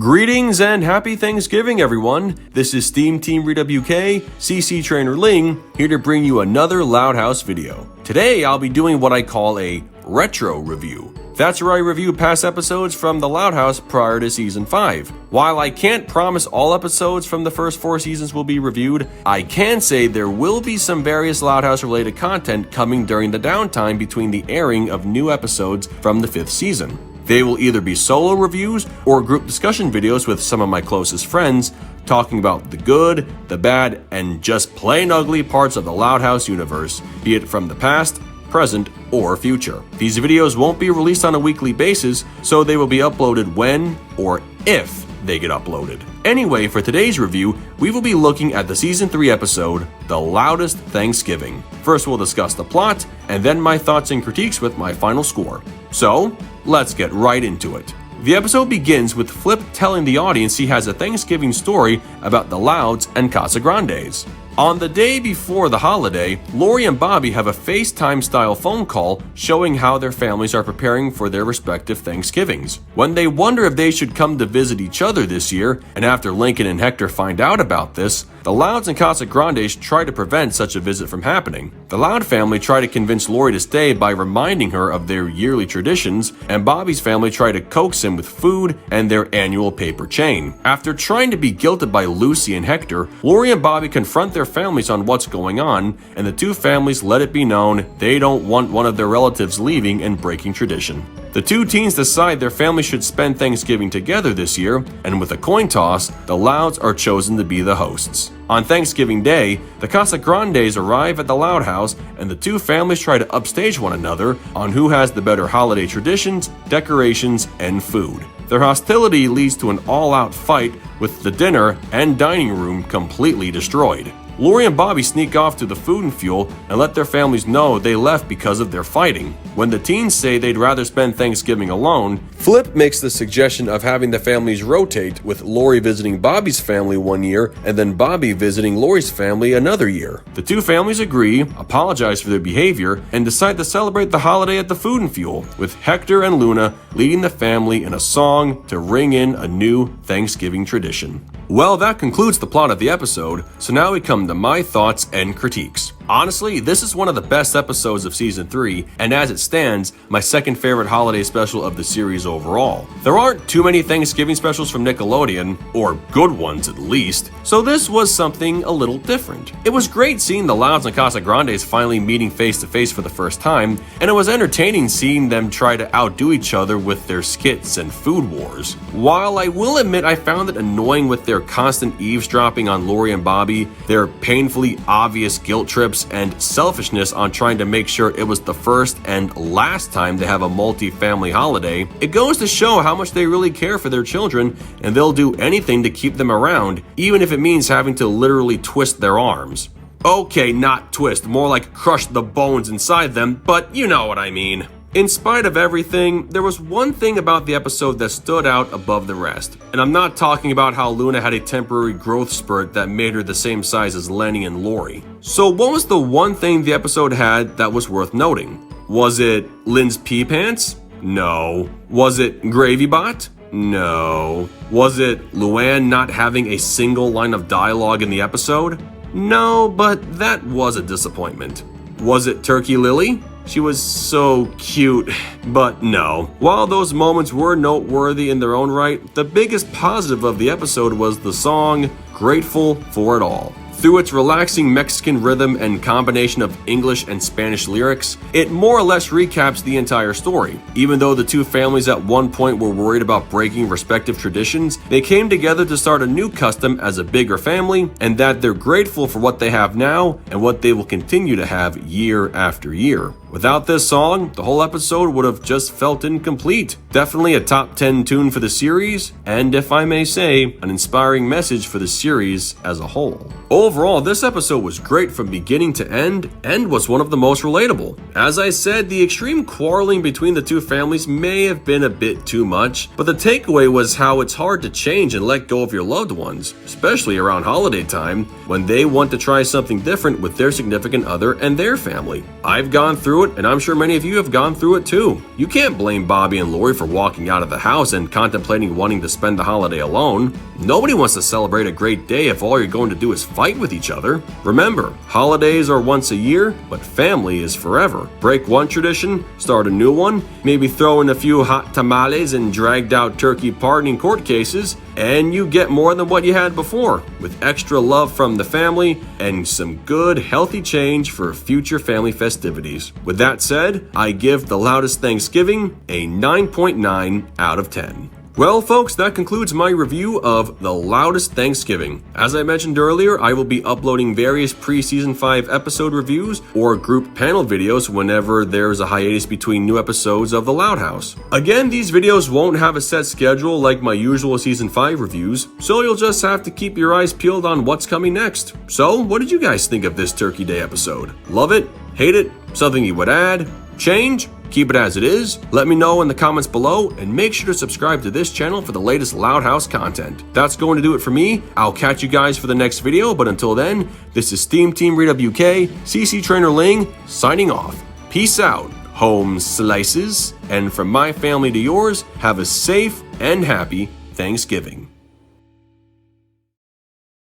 Greetings and happy Thanksgiving, everyone. This is SteamTeamRedubUK, CC Trainor-Ling, here to bring you another Loud House video. Today, I'll be doing what I call a retro review. That's where I review past episodes from the Loud House prior to Season 5. While I can't promise all episodes from the first 4 seasons will be reviewed, I can say there will be some various Loud House related content coming during the downtime between the airing of new episodes from the 5th season. They will either be solo reviews or group discussion videos with some of my closest friends, talking about the good, the bad, and just plain ugly parts of the Loud House universe, be it from the past, present, or future. These videos won't be released on a weekly basis, so they will be uploaded when or if they get uploaded. Anyway, for today's review, we will be looking at the Season 3 episode, The Loudest Thanksgiving. First, we'll discuss the plot, and then my thoughts and critiques with my final score. So, let's get right into it. The episode begins with Flip telling the audience he has a Thanksgiving story about the Louds and Casa-Grandes. On the day before the holiday, Lori and Bobby have a FaceTime-style phone call showing how their families are preparing for their respective Thanksgivings. When they wonder if they should come to visit each other this year, and after Lincoln and Hector find out about this, the Louds and Casa-Grandes try to prevent such a visit from happening. The Loud family try to convince Lori to stay by reminding her of their yearly traditions, and Bobby's family try to coax him with food and their annual paper chain. After trying to be guilted by Lucy and Hector, Lori and Bobby confront their families on what's going on, and the two families let it be known they don't want one of their relatives leaving and breaking tradition. The two teens decide their family should spend Thanksgiving together this year, and with a coin toss, the Louds are chosen to be the hosts. On Thanksgiving Day, the Casa-Grandes arrive at the Loud House, and the two families try to upstage one another on who has the better holiday traditions, decorations, and food. Their hostility leads to an all-out fight, with the dinner and dining room completely destroyed. Lori and Bobby sneak off to the food and fuel and let their families know they left because of their fighting. When the teens say they'd rather spend Thanksgiving alone, Flip makes the suggestion of having the families rotate, with Lori visiting Bobby's family one year and then Bobby visiting Lori's family another year. The two families agree, apologize for their behavior, and decide to celebrate the holiday at the food and fuel, with Hector and Luna leading the family in a song to ring in a new Thanksgiving tradition. Well, that concludes the plot of the episode, so now we come to my thoughts and critiques. Honestly, this is one of the best episodes of Season 3, and as it stands, my second favorite holiday special of the series overall. There aren't too many Thanksgiving specials from Nickelodeon, or good ones at least, so this was something a little different. It was great seeing the Louds and Casa-Grandes finally meeting face to face for the first time, and it was entertaining seeing them try to outdo each other with their skits and food wars. While I will admit I found it annoying with their constant eavesdropping on Lori and Bobby, their painfully obvious guilt trips, and selfishness on trying to make sure it was the first and last time they have a multi-family holiday, it goes to show how much they really care for their children, and they'll do anything to keep them around, even if it means having to literally twist their arms. Okay, not twist, more like crush the bones inside them, but you know what I mean. In spite of everything, there was one thing about the episode that stood out above the rest. And I'm not talking about how Luna had a temporary growth spurt that made her the same size as Lenny and Lori. So what was the one thing the episode had that was worth noting? Was it Lynn's pee pants? No. Was it Gravy Bot? No. Was it Luann not having a single line of dialogue in the episode? No, but that was a disappointment. Was it Turkey Lily? She was so cute, but no. While those moments were noteworthy in their own right, the biggest positive of the episode was the song, Grateful for It All. Through its relaxing Mexican rhythm and combination of English and Spanish lyrics, it more or less recaps the entire story. Even though the two families at one point were worried about breaking respective traditions, they came together to start a new custom as a bigger family, and that they're grateful for what they have now and what they will continue to have year after year. Without this song, the whole episode would have just felt incomplete. Definitely a top 10 tune for the series, and if I may say, an inspiring message for the series as a whole. Overall, this episode was great from beginning to end, and was one of the most relatable. As I said, the extreme quarreling between the two families may have been a bit too much, but the takeaway was how it's hard to change and let go of your loved ones, especially around holiday time, when they want to try something different with their significant other and their family. I've gone through through it, and I'm sure many of you have gone through it too. You can't blame Bobby and Lori for walking out of the house and contemplating wanting to spend the holiday alone. Nobody wants to celebrate a great day if all you're going to do is fight with each other. Remember, holidays are once a year, but family is forever. Break one tradition, start a new one, maybe throw in a few hot tamales and dragged out turkey pardoning court cases, and you get more than what you had before, with extra love from the family and some good, healthy change for future family festivities. With that said, I give The Loudest Thanksgiving a 9.9 out of 10. Well, folks, that concludes my review of The Loudest Thanksgiving. As I mentioned earlier, I will be uploading various pre-season 5 episode reviews or group panel videos whenever there's a hiatus between new episodes of The Loud House. Again, these videos won't have a set schedule like my usual season 5 reviews, so you'll just have to keep your eyes peeled on what's coming next. So, what did you guys think of this Turkey Day episode? Love it? Hate it? Something you would add? Change? Keep it as it is? Let me know in the comments below, and make sure to subscribe to this channel for the latest Loud House content. That's going to do it for me. I'll catch you guys for the next video, but until then, this is SteamTeamRedubUK, CC Trainor-Ling, signing off. Peace out, home slices, and from my family to yours, have a safe and happy Thanksgiving.